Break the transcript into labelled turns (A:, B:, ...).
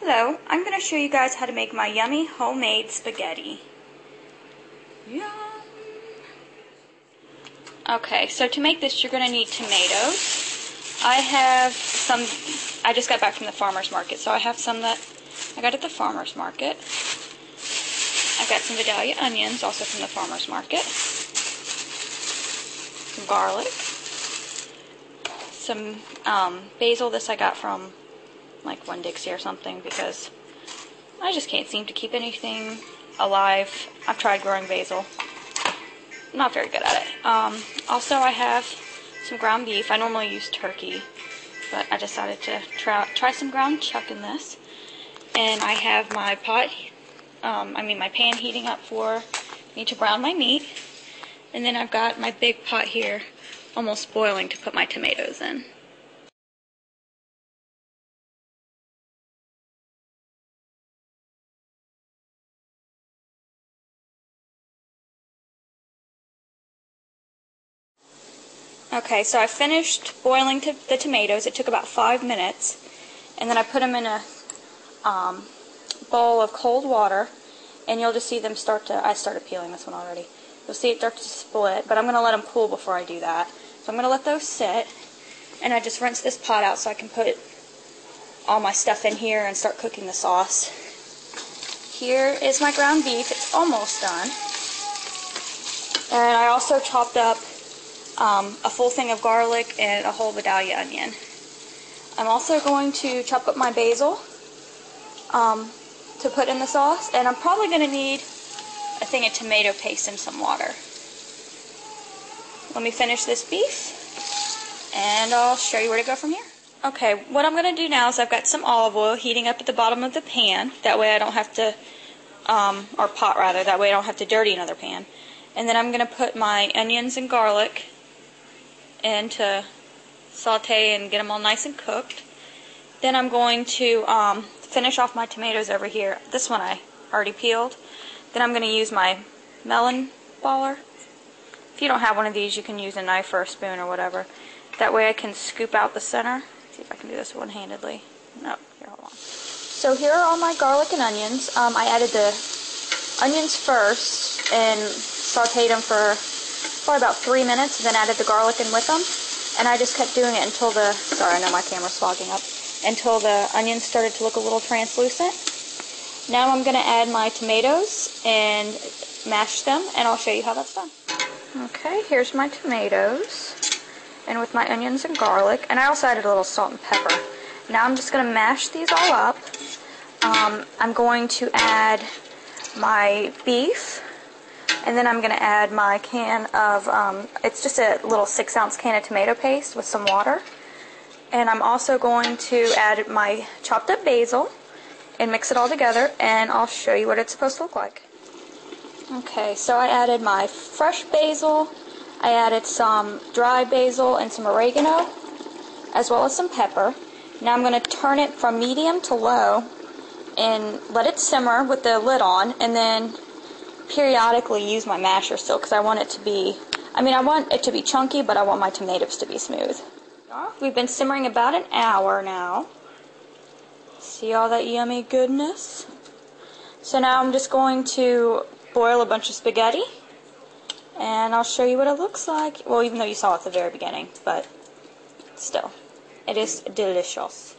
A: Hello, I'm going to show you guys how to make my yummy homemade spaghetti. Yum! Okay, so to make this you're going to need tomatoes. I just got back from the farmer's market, so I have some that I got at the farmer's market. I've got some Vidalia onions, also from the farmer's market. Some garlic. Some basil. This I got from like Winn-Dixie or something because I just can't seem to keep anything alive. I've tried growing basil. I'm not very good at it. Also I have some ground beef. I normally use turkey, but I decided to try some ground chuck in this. And I have my my pan heating up for me to brown my meat. And then I've got my big pot here almost boiling to put my tomatoes in. Okay, so I finished boiling the tomatoes. It took about 5 minutes. And then I put them in a bowl of cold water. And you'll just see them I started peeling this one already. You'll see it start to split, but I'm going to let them cool before I do that. So I'm going to let those sit. And I just rinse this pot out so I can put all my stuff in here and start cooking the sauce. Here is my ground beef. It's almost done. And I also chopped up a full thing of garlic and a whole Vidalia onion. I'm also going to chop up my basil to put in the sauce, and I'm probably going to need a thing of tomato paste and some water. Let me finish this beef and I'll show you where to go from here. Okay, what I'm going to do now is I've got some olive oil heating up at the bottom of the pan. That way I don't have to, or pot rather, that way I don't have to dirty another pan. And then I'm going to put my onions and garlic in to saute and get them all nice and cooked. Then I'm going to finish off my tomatoes over here. This one I already peeled. Then I'm going to use my melon baller. If you don't have one of these, you can use a knife or a spoon or whatever. That way I can scoop out the center. See if I can do this one-handedly. No, here, hold on. So here are all my garlic and onions. I added the onions first and sauteed them for probably about 3 minutes, and then added the garlic in with them. And I just kept doing it until sorry, I know my camera's fogging up, until the onions started to look a little translucent. Now I'm going to add my tomatoes and mash them, and I'll show you how that's done. Okay, here's my tomatoes, and with my onions and garlic, and I also added a little salt and pepper. Now I'm just going to mash these all up. I'm going to add my beef, and then I'm going to add my can of, it's just a little 6-ounce can of tomato paste with some water. And I'm also going to add my chopped up basil and mix it all together, and I'll show you what it's supposed to look like. Okay, so I added my fresh basil, I added some dry basil and some oregano, as well as some pepper. Now I'm going to turn it from medium to low and let it simmer with the lid on, and then periodically use my masher still, because I want it to be, I want it to be chunky, but I want my tomatoes to be smooth. We've been simmering about an hour now. See all that yummy goodness? So now I'm just going to boil a bunch of spaghetti, and I'll show you what it looks like. Well, even though you saw it at the very beginning, but still, it is delicious.